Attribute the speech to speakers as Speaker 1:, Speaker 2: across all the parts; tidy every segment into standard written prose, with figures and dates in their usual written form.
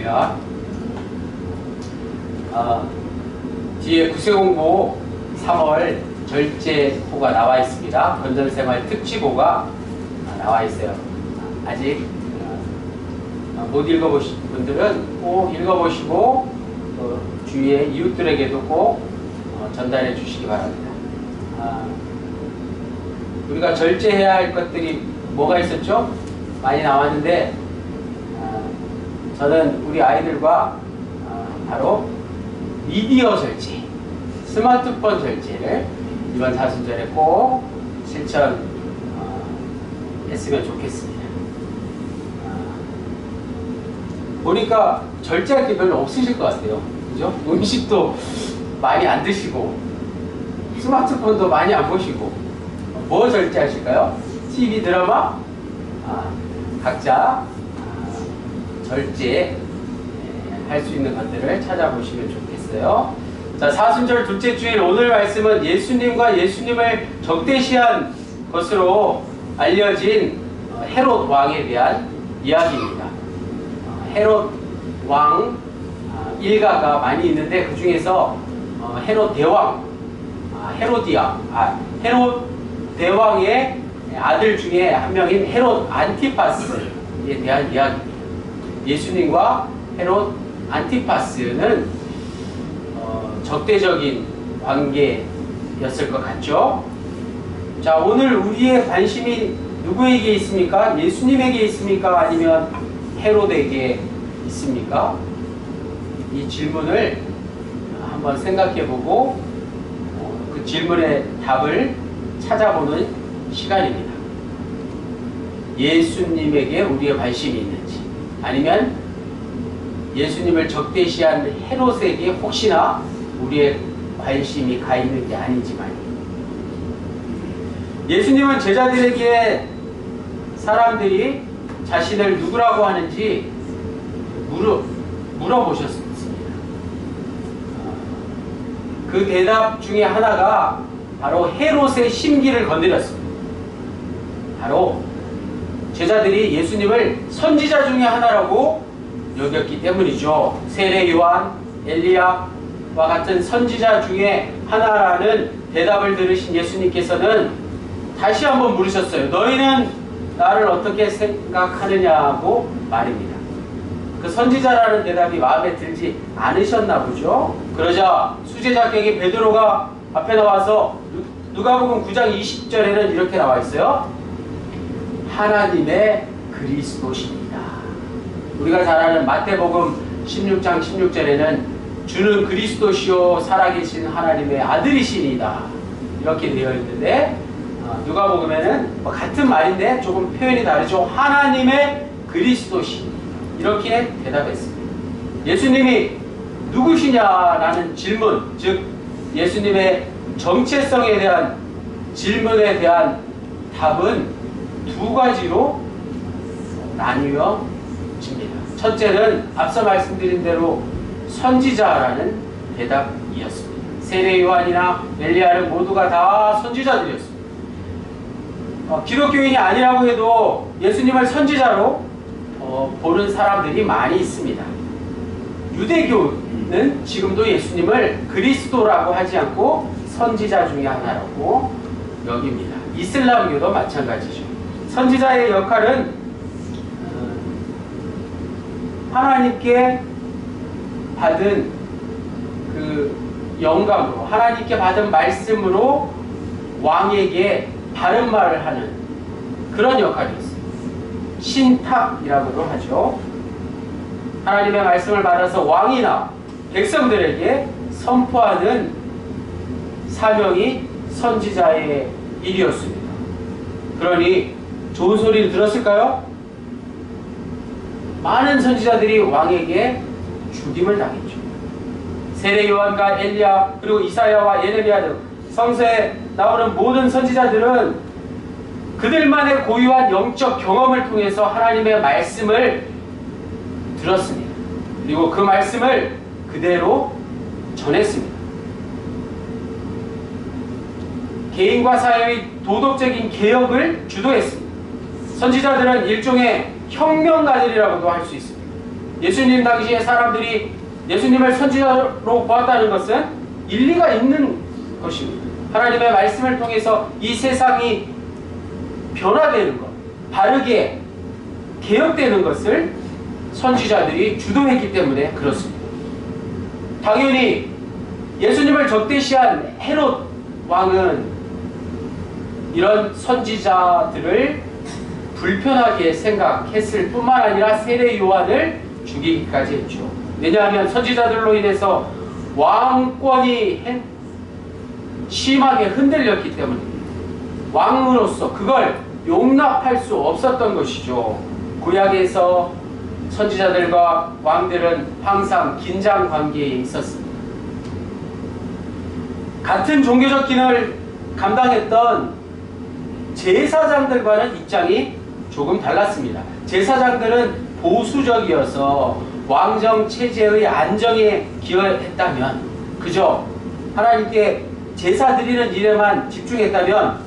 Speaker 1: 있습니다. 뒤에 구세공고 3월 절제호가 나와 있습니다. 건전생활 특집호가 나와 있어요. 아직 못 읽어보신 분들은 꼭 읽어보시고 주위에 이웃들에게도 꼭 전달해 주시기 바랍니다. 우리가 절제해야 할 것들이 뭐가 있었죠? 많이 나왔는데 저는 우리 아이들과 바로 미디어 절제, 스마트폰 절제를 이번 사순절에 꼭 실천했으면 좋겠습니다. 보니까 절제할 게 별로 없으실 것 같아요. 그죠? 음식도 많이 안 드시고 스마트폰도 많이 안 보시고 뭐 절제하실까요? TV, 드라마? 각자 절제 할 수 있는 것들을 찾아보시면 좋겠어요. 자, 사순절 둘째 주일 오늘 말씀은 예수님과 예수님을 적대시한 것으로 알려진 헤롯 왕에 대한 이야기입니다. 헤롯 왕 일가가 많이 있는데 그 중에서 헤롯 대왕, 헤롯 대왕의 아들 중에 한 명인 헤롯 안티파스에 대한 이야기입니다. 예수님과 헤롯 안티파스는 적대적인 관계였을 것 같죠? 자, 오늘 우리의 관심이 누구에게 있습니까? 예수님에게 있습니까? 아니면 헤롯에게 있습니까? 이 질문을 한번 생각해보고 그 질문의 답을 찾아보는 시간입니다. 예수님에게 우리의 관심이 있는지, 아니면 예수님을 적대시한 헤롯에게 혹시나 우리의 관심이 가 있는 게 아닌지 말입니다. 예수님은 제자들에게 사람들이 자신을 누구라고 하는지 물어보셨습니다. 그 대답 중에 하나가 바로 헤롯의 심기를 건드렸습니다. 바로 제자들이 예수님을 선지자 중에 하나라고 여겼기 때문이죠. 세례 요한, 엘리야와 같은 선지자 중에 하나라는 대답을 들으신 예수님께서는 다시 한번 물으셨어요. 너희는 나를 어떻게 생각하느냐고 말입니다. 그 선지자라는 대답이 마음에 들지 않으셨나 보죠. 그러자 수제자격인 베드로가 앞에 나와서 누가복음 9장 20절에는 이렇게 나와 있어요. 하나님의 그리스도십니다. 우리가 잘 아는 마태복음 16장 16절에는 주는 그리스도시요 살아계신 하나님의 아들이시니다. 이렇게 되어 있는데 누가복음에는 같은 말인데 조금 표현이 다르죠. 하나님의 그리스도시니다. 이렇게 대답했습니다. 예수님이 누구시냐라는 질문, 즉 예수님의 정체성에 대한 질문에 대한 답은 두 가지로 나뉘어집니다. 첫째는 앞서 말씀드린 대로 선지자라는 대답이었습니다. 세례 요한이나 엘리야는 모두가 다 선지자들이었습니다. 기독교인이 아니라고 해도 예수님을 선지자로 보는 사람들이 많이 있습니다. 유대교는 지금도 예수님을 그리스도라고 하지 않고 선지자 중에 하나라고 여깁니다. 이슬람교도 마찬가지죠. 선지자의 역할은 하나님께 받은 그 영감으로, 하나님께 받은 말씀으로 왕에게 바른 말을 하는 그런 역할이 있습니다. 신탁이라고도 하죠. 하나님의 말씀을 받아서 왕이나 백성들에게 선포하는 사명이 선지자의 일이었습니다. 그러니 좋은 소리를 들었을까요? 많은 선지자들이 왕에게 죽임을 당했죠. 세례 요한과 엘리야 그리고 이사야와 예레미야 등 성서에 나오는 모든 선지자들은 그들만의 고유한 영적 경험을 통해서 하나님의 말씀을 들었습니다. 그리고 그 말씀을 그대로 전했습니다. 개인과 사회의 도덕적인 개혁을 주도했습니다. 선지자들은 일종의 혁명가들이라고도 할 수 있습니다. 예수님 당시에 사람들이 예수님을 선지자로 보았다는 것은 일리가 있는 것입니다. 하나님의 말씀을 통해서 이 세상이 변화되는 것, 바르게 개혁되는 것을 선지자들이 주도했기 때문에 그렇습니다. 당연히 예수님을 적대시한 헤롯 왕은 이런 선지자들을 불편하게 생각했을 뿐만 아니라 세례 요한을 죽이기까지 했죠. 왜냐하면 선지자들로 인해서 왕권이 심하게 흔들렸기 때문입니다. 왕으로서 그걸 용납할 수 없었던 것이죠. 구약에서 선지자들과 왕들은 항상 긴장 관계에 있었습니다. 같은 종교적 기능을 감당했던 제사장들과는 입장이 조금 달랐습니다. 제사장들은 보수적이어서 왕정 체제의 안정에 기여했다면, 그저 하나님께 제사 드리는 일에만 집중했다면,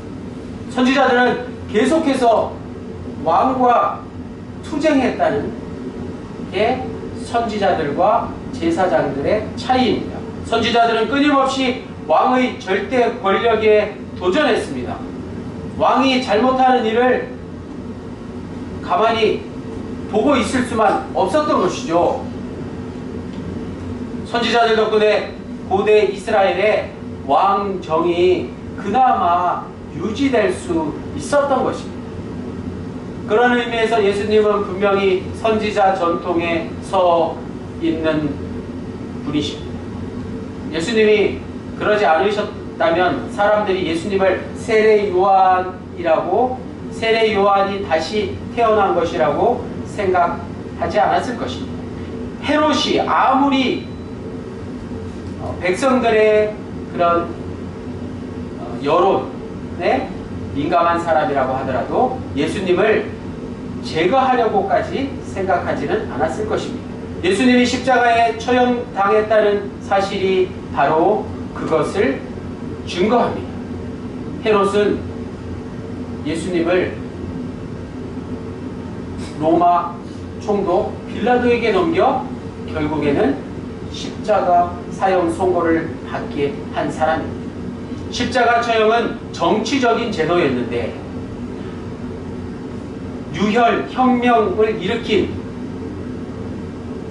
Speaker 1: 선지자들은 계속해서 왕과 투쟁했다는 게 선지자들과 제사장들의 차이입니다. 선지자들은 끊임없이 왕의 절대 권력에 도전했습니다. 왕이 잘못하는 일을 가만히 보고 있을 수만 없었던 것이죠. 선지자들 덕분에 고대 이스라엘의 왕정이 그나마 유지될 수 있었던 것입니다. 그런 의미에서 예수님은 분명히 선지자 전통에 서 있는 분이십니다. 예수님이 그러지 않으셨다면 사람들이 예수님을 세례 요한이라고, 세례 요한이 다시 태어난 것이라고 생각하지 않았을 것입니다. 헤롯이 아무리 백성들의 그런 여론에 민감한 사람이라고 하더라도 예수님을 제거하려고까지 생각하지는 않았을 것입니다. 예수님이 십자가에 처형당했다는 사실이 바로 그것을 증거합니다. 헤롯은 예수님을 로마 총독 빌라도에게 넘겨 결국에는 십자가 사형 선고를 받게 한 사람입니다. 십자가 처형은 정치적인 제도였는데 유혈 혁명을 일으킨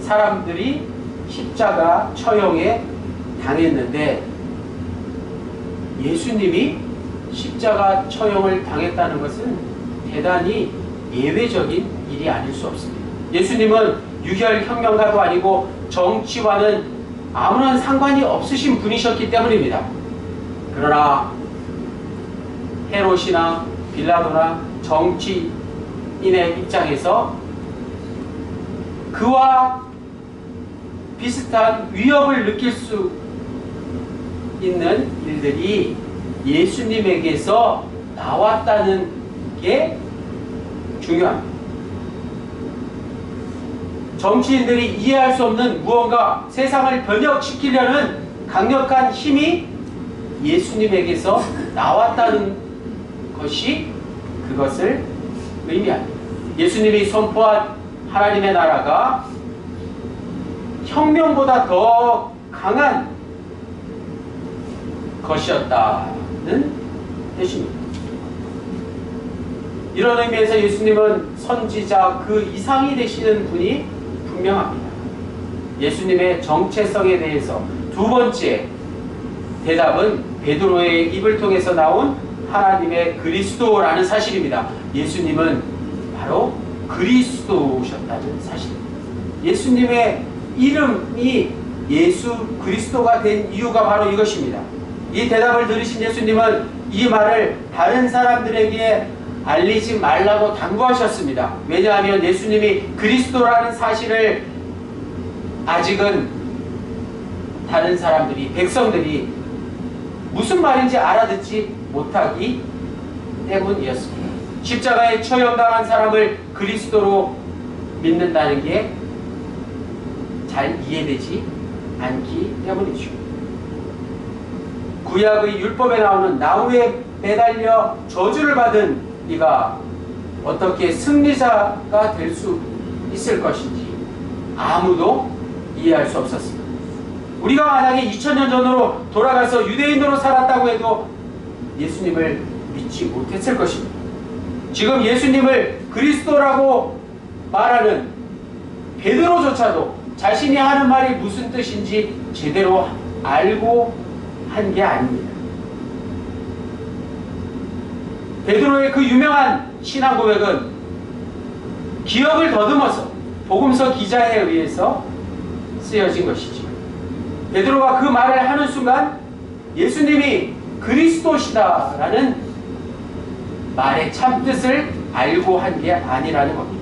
Speaker 1: 사람들이 십자가 처형에 당했는데 예수님이 십자가 처형을 당했다는 것은 대단히 예외적인 일이 아닐 수 없습니다. 예수님은 유혈 혁명가도 아니고 정치와는 아무런 상관이 없으신 분이셨기 때문입니다. 그러나 헤롯이나 빌라도나 정치인의 입장에서 그와 비슷한 위협을 느낄 수 있는 일들이 예수님에게서 나왔다는 게 중요합니다. 정치인들이 이해할 수 없는 무언가 세상을 변혁시키려는 강력한 힘이 예수님에게서 나왔다는 것이 그것을 의미합니다. 예수님이 선포한 하나님의 나라가 혁명보다 더 강한 것이었다는 뜻입니다. 이런 의미에서 예수님은 선지자 그 이상이 되시는 분이 분명합니다. 예수님의 정체성에 대해서 두 번째 대답은 베드로의 입을 통해서 나온 하나님의 그리스도라는 사실입니다. 예수님은 바로 그리스도셨다는 사실입니다. 예수님의 이름이 예수 그리스도가 된 이유가 바로 이것입니다. 이 대답을 들으신 예수님은 이 말을 다른 사람들에게 알리지 말라고 당부하셨습니다. 왜냐하면 예수님이 그리스도라는 사실을 아직은 다른 사람들이, 백성들이 무슨 말인지 알아듣지 못하기 때문이었습니다. 십자가에 처형당한 사람을 그리스도로 믿는다는 게 잘 이해되지 않기 때문이죠. 구약의 율법에 나오는 나무에 매달려 저주를 받은 이가 어떻게 승리자가 될 수 있을 것인지 아무도 이해할 수 없었습니다. 우리가 만약에 2000년 전으로 돌아가서 유대인으로 살았다고 해도 예수님을 믿지 못했을 것입니다. 지금 예수님을 그리스도라고 말하는 베드로조차도 자신이 하는 말이 무슨 뜻인지 제대로 알고 한 게 아닙니다. 베드로의 그 유명한 신앙 고백은 기억을 더듬어서 복음서 기자에 의해서 쓰여진 것이지. 베드로가 그 말을 하는 순간 예수님이 그리스도시다라는 말의 참뜻을 알고 한 게 아니라는 겁니다.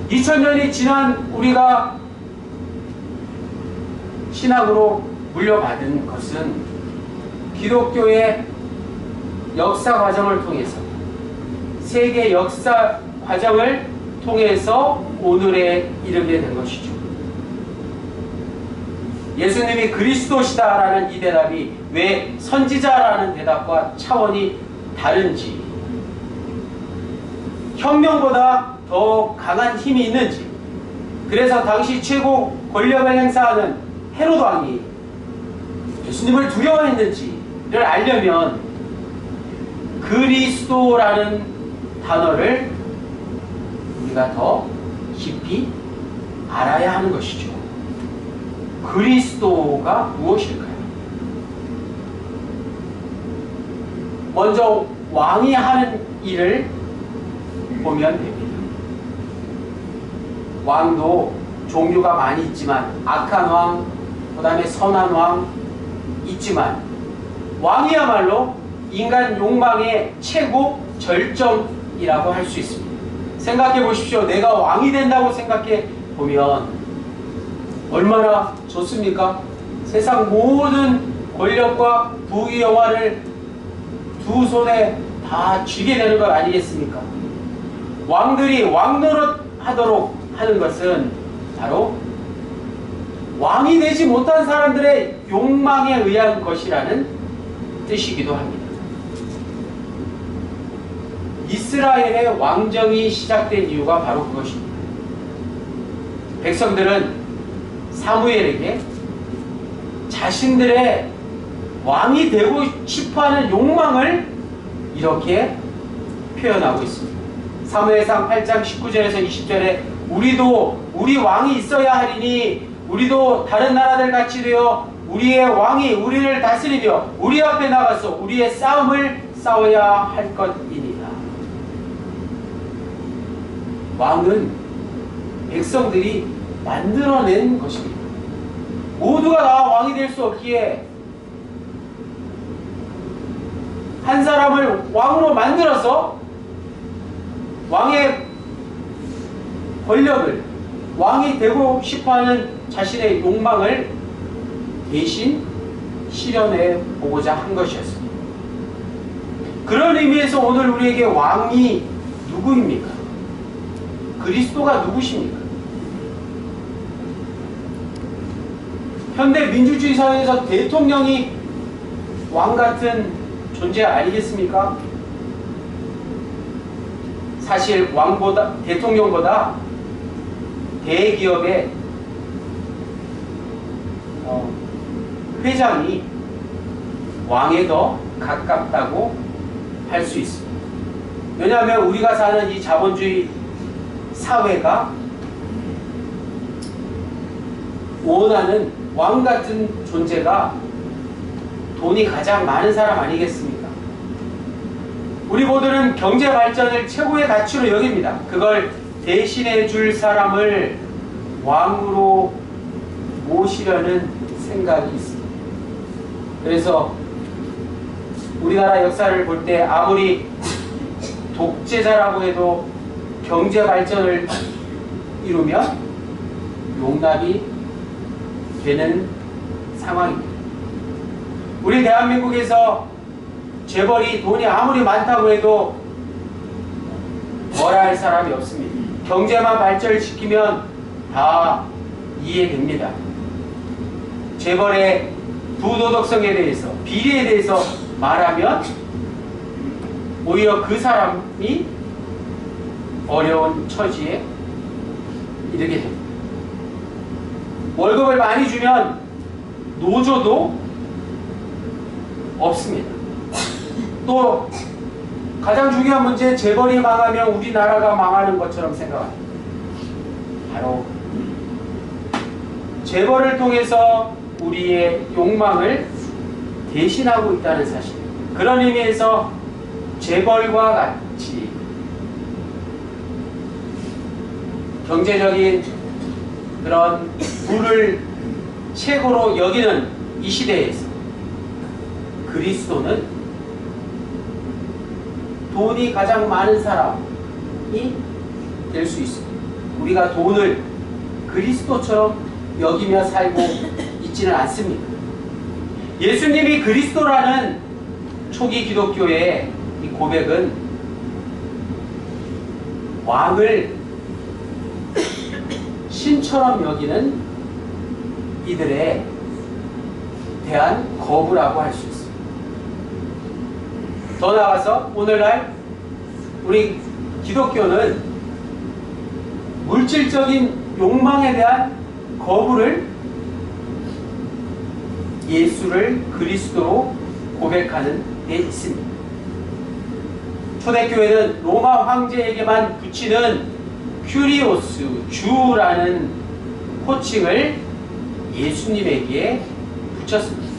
Speaker 1: 2000년이 지난 우리가 신학으로 물려받은 것은 기독교의 역사 과정을 통해서, 세계 역사 과정을 통해서 오늘에 이르게 된 것이죠. 예수님이 그리스도시다라는 이 대답이 왜 선지자라는 대답과 차원이 다른지, 혁명보다 더 강한 힘이 있는지, 그래서 당시 최고 권력을 행사하는 헤로드 왕이 예수님을 두려워했는지를 알려면 그리스도라는 단어를 우리가 더 깊이 알아야 하는 것이죠. 그리스도가 무엇일까요? 먼저 왕이 하는 일을 보면 됩니다. 왕도 종류가 많이 있지만, 악한 왕, 그 다음에 선한 왕 있지만, 왕이야말로 인간 욕망의 최고 절정이라고 할 수 있습니다. 생각해 보십시오. 내가 왕이 된다고 생각해 보면 얼마나 좋습니까? 세상 모든 권력과 부귀 영화를 두 손에 다 쥐게 되는 것 아니겠습니까? 왕들이 왕노릇 하도록 하는 것은 바로 왕이 되지 못한 사람들의 욕망에 의한 것이라는 뜻이기도 합니다. 이스라엘의 왕정이 시작된 이유가 바로 그것입니다. 백성들은 사무엘에게 자신들의 왕이 되고 싶어하는 욕망을 이렇게 표현하고 있습니다. 사무엘상 8장 19절에서 20절에 우리도 우리 왕이 있어야 하리니 우리도 다른 나라들 같이 되어 우리의 왕이 우리를 다스리며 우리 앞에 나가서 우리의 싸움을 싸워야 할 것이니라. 왕은 백성들이 만들어낸 것입니다. 모두가 다 왕이 될 수 없기에 한 사람을 왕으로 만들어서 왕의 권력을, 왕이 되고 싶어하는 자신의 욕망을 대신 실현해 보고자 한 것이었습니다. 그런 의미에서 오늘 우리에게 왕이 누구입니까? 그리스도가 누구십니까? 현대 민주주의 사회에서 대통령이 왕 같은 존재 아니겠습니까? 사실 왕보다, 대통령보다 대기업의 회장이 왕에 더 가깝다고 할 수 있습니다. 왜냐하면 우리가 사는 이 자본주의 사회가 원하는 왕 같은 존재가 돈이 가장 많은 사람 아니겠습니까? 우리 모두는 경제 발전을 최고의 가치로 여깁니다. 그걸 대신해 줄 사람을 왕으로 모시려는 생각이 있습니다. 그래서 우리나라 역사를 볼 때 아무리 독재자라고 해도 경제 발전을 이루면 용납이 되는 상황입니다. 우리 대한민국에서 재벌이 돈이 아무리 많다고 해도 뭐라 할 사람이 없습니다. 경제만 발전시키면 다 이해됩니다. 재벌의 부도덕성에 대해서, 비리에 대해서 말하면 오히려 그 사람이 어려운 처지에 이르게 됩니다. 월급을 많이 주면 노조도 없습니다. 또 가장 중요한 문제, 재벌이 망하면 우리나라가 망하는 것처럼 생각합니다. 바로 재벌을 통해서 우리의 욕망을 대신하고 있다는 사실. 그런 의미에서 재벌과 같이 경제적인 그런 부를 최고로 여기는 이 시대에서 그리스도는 돈이 가장 많은 사람이 될 수 있습니다. 우리가 돈을 그리스도처럼 여기며 살고 있지는 않습니다. 예수님이 그리스도라는 초기 기독교의 이 고백은 왕을 신처럼 여기는 이들에 대한 거부라고 할 수 있습니다. 더 나아가서 오늘날 우리 기독교는 물질적인 욕망에 대한 거부를 예수를 그리스도로 고백하는 데 있습니다. 초대교회는 로마 황제에게만 붙이는 큐리오스, 주라는 호칭을 예수님에게 붙였습니다.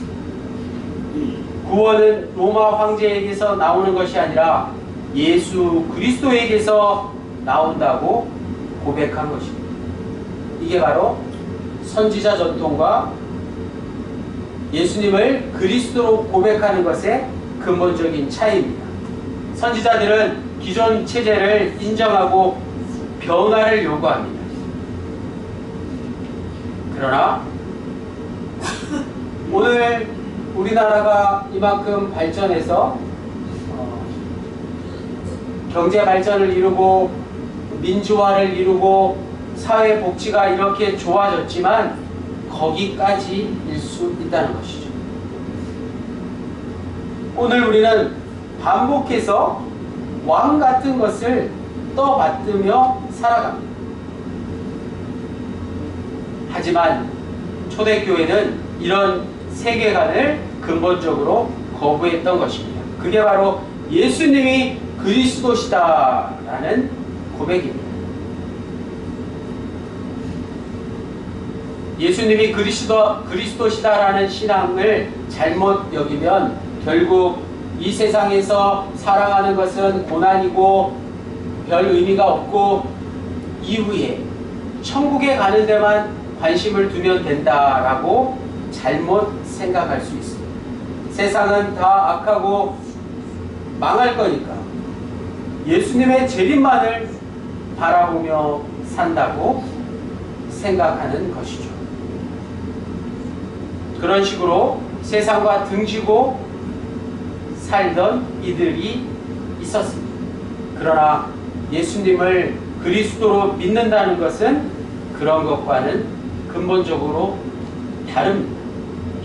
Speaker 1: 구원은 로마 황제에게서 나오는 것이 아니라 예수 그리스도에게서 나온다고 고백한 것입니다. 이게 바로 선지자 전통과 예수님을 그리스도로 고백하는 것의 근본적인 차이입니다. 선지자들은 기존 체제를 인정하고 변화를 요구합니다. 그러나 오늘 우리나라가 이만큼 발전해서 경제 발전을 이루고 민주화를 이루고 사회 복지가 이렇게 좋아졌지만 거기까지일 수 있다는 것이죠. 오늘 우리는 반복해서 왕 같은 것을 떠받들며 살아갑니다. 하지만 초대교회는 이런 세계관을 근본적으로 거부했던 것입니다. 그게 바로 예수님이 그리스도시다라는 고백입니다. 예수님이 그리스도시다라는 신앙을 잘못 여기면 결국 이 세상에서 살아가는 것은 고난이고 별 의미가 없고 이후에 천국에 가는 데만 관심을 두면 된다라고 잘못 생각할 수 있습니다. 세상은 다 악하고 망할 거니까 예수님의 재림만을 바라보며 산다고 생각하는 것이죠. 그런 식으로 세상과 등지고 살던 이들이 있었습니다. 그러나 예수님을 그리스도로 믿는다는 것은 그런 것과는 근본적으로 다릅니다.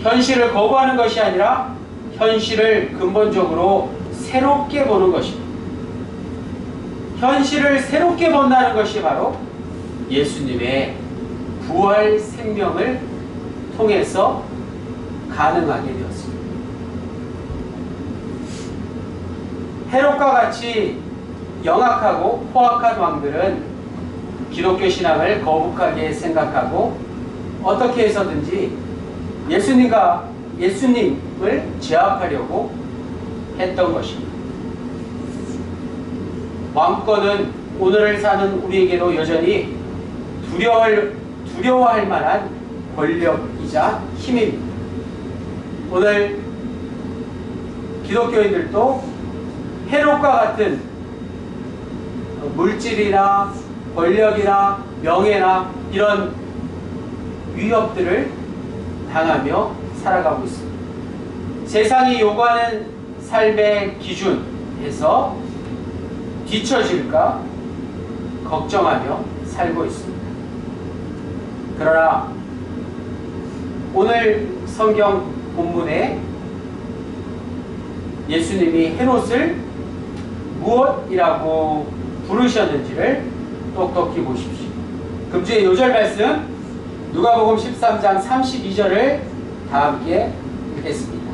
Speaker 1: 현실을 거부하는 것이 아니라 현실을 근본적으로 새롭게 보는 것입니다. 현실을 새롭게 본다는 것이 바로 예수님의 부활 생명을 통해서 가능하게 되었습니다. 헤롯과 같이 영악하고 포악한 왕들은 기독교 신앙을 거북하게 생각하고 어떻게 해서든지 예수님을 제압하려고 했던 것입니다. 왕권은 오늘을 사는 우리에게도 여전히 두려워할 만한 권력이자 힘입니다. 오늘 기독교인들도 헤롯과 같은 물질이나 권력이나 명예나 이런 위협들을 당하며 살아가고 있습니다. 세상이 요구하는 삶의 기준에서 뒤처질까 걱정하며 살고 있습니다. 그러나 오늘 성경 본문에 예수님이 헤롯을 무엇이라고 부르셨는지를 똑똑히 보십시오. 금주의 요절 말씀 누가복음 13장 32절을 다 함께 읽겠습니다.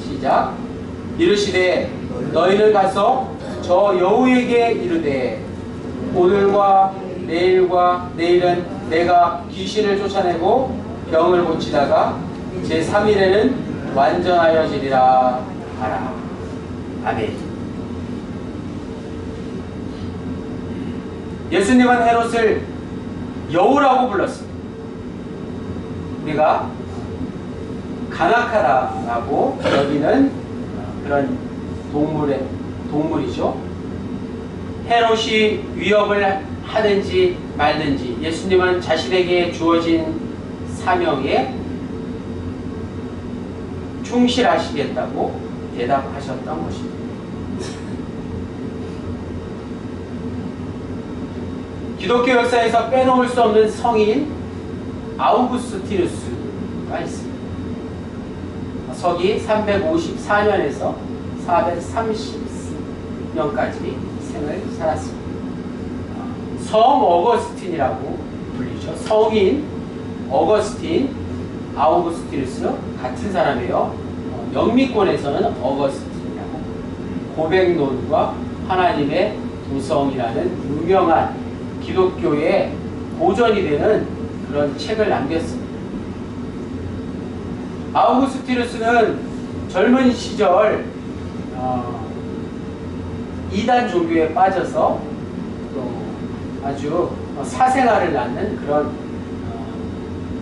Speaker 1: 시작. 이르시되 너희는 가서 저 여우에게 이르되 오늘과 내일과 내일은 내가 귀신을 쫓아내고 병을 고치다가 제3일에는 완전하여지리라 하라. 아멘. 예수님은 헤롯을 여우라고 불렀습니다. 우리가 간악하다라고 여기는 그런 동물이죠. 헤롯이 위협을 하든지 말든지 예수님은 자신에게 주어진 사명에 충실하시겠다고 대답하셨던 것입니다. 기독교 역사에서 빼놓을 수 없는 성인 아우구스티누스가 있습니다. 서기 354년에서 430년까지 생을 살았습니다. 성 어거스틴이라고 불리죠. 성인 어거스틴, 아우구스티누스 같은 사람이에요. 영미권에서는 어거스틴이라고 고백론과 하나님의 도성이라는 유명한 기독교의 고전이 되는 그런 책을 남겼습니다. 아우구스티누스는 젊은 시절 이단 종교에 빠져서 아주 사생활을 낳는 그런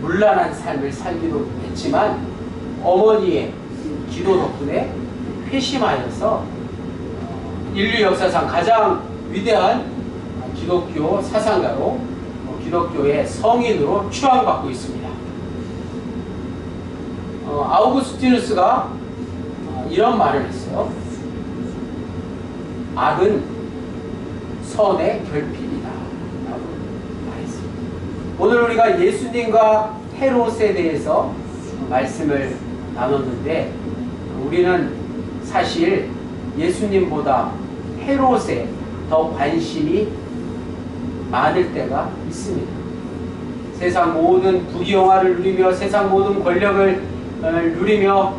Speaker 1: 문란한 삶을 살기도 했지만 어머니의 기도 덕분에 회심하여서 인류 역사상 가장 위대한 기독교 사상가로 기독교의 성인으로 추앙받고 있습니다. 아우구스티누스가 이런 말을 했어요. 악은 선의 결핍이다 라고 말했습니다. 오늘 우리가 예수님과 헤롯에 대해서 말씀을 나눴는데 우리는 사실 예수님보다 헤롯에 더 관심이 많을 때가 있습니다. 세상 모든 부귀영화를 누리며 세상 모든 권력을 누리며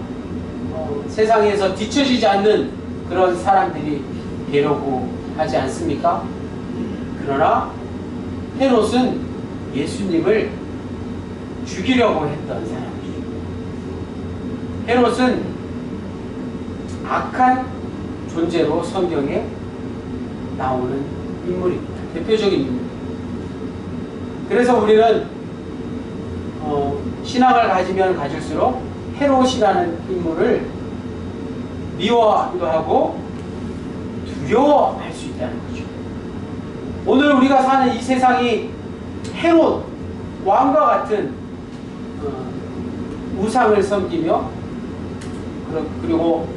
Speaker 1: 세상에서 뒤처지지 않는 그런 사람들이 되려고 하지 않습니까? 그러나 헤롯은 예수님을 죽이려고 했던 사람이죠. 헤롯은 악한 존재로 성경에 나오는 인물입니다. 대표적인 인물. 그래서 우리는 신앙을 가지면 가질수록 헤롯이라는 인물을 미워하기도 하고 두려워할 수 있다는 거죠. 오늘 우리가 사는 이 세상이 헤롯 왕과 같은 우상을 섬기며 그리고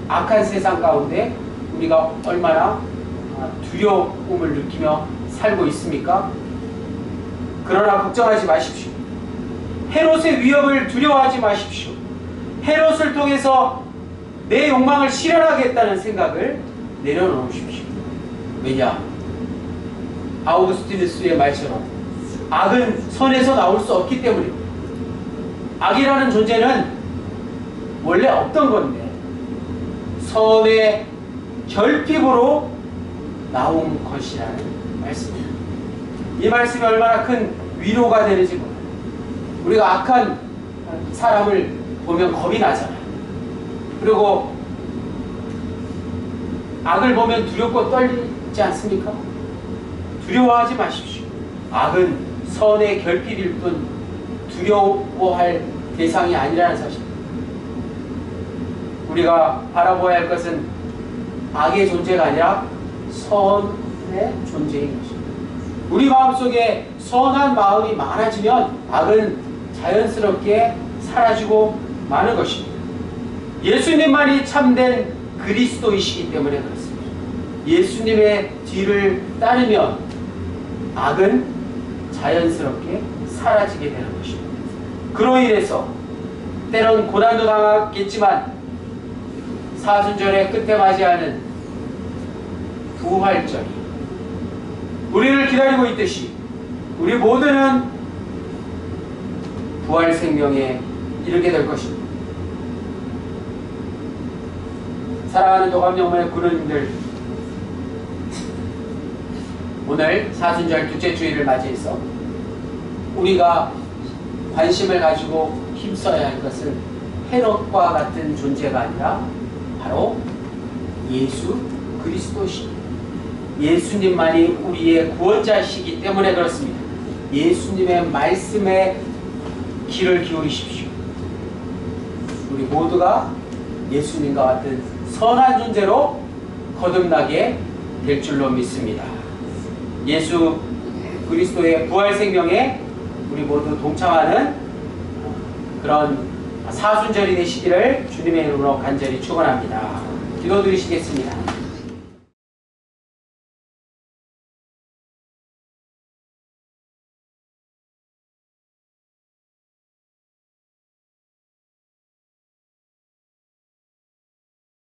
Speaker 1: 악한 세상 가운데 우리가 얼마나 두려움을 느끼며 살고 있습니까? 그러나 걱정하지 마십시오. 헤롯의 위협을 두려워하지 마십시오. 헤롯을 통해서 내 욕망을 실현하겠다는 생각을 내려놓으십시오. 왜냐? 아우구스티누스의 말처럼 악은 선에서 나올 수 없기 때문입니다. 악이라는 존재는 원래 없던 건데 선의 결핍으로 나온 것이라는 말씀입니다. 이 말씀이 얼마나 큰 위로가 되는지 몰라요. 우리가 악한 사람을 보면 겁이 나잖아요. 그리고 악을 보면 두렵고 떨리지 않습니까? 두려워하지 마십시오. 악은 선의 결핍일 뿐 두려워할 대상이 아니라는 사실입니다. 우리가 바라보아야 할 것은 악의 존재가 아니라 선의 존재인 것입니다. 우리 마음속에 선한 마음이 많아지면 악은 자연스럽게 사라지고 마는 것입니다. 예수님만이 참된 그리스도이시기 때문에 그렇습니다. 예수님의 뒤를 따르면 악은 자연스럽게 사라지게 되는 것입니다. 그로 인해서 때론 고난도 당하겠지만 사순절의 끝에 맞이하는 부활절이 우리를 기다리고 있듯이 우리 모두는 부활 생명에 이르게 될 것입니다. 사랑하는 도감영문의 군원님들, 오늘 사순절 둘째 주일을 맞이해서 우리가 관심을 가지고 힘써야 할 것은 헤롯과 같은 존재가 아니라 바로 예수 그리스도십니다. 예수님만이 우리의 구원자시기 때문에 그렇습니다. 예수님의 말씀에 귀를 기울이십시오. 우리 모두가 예수님과 같은 선한 존재로 거듭나게 될 줄로 믿습니다. 예수 그리스도의 부활 생명에 우리 모두 동참하는 그런 사순절이 되시기를 주님의 이름으로 간절히 축원합니다. 기도드리시겠습니다.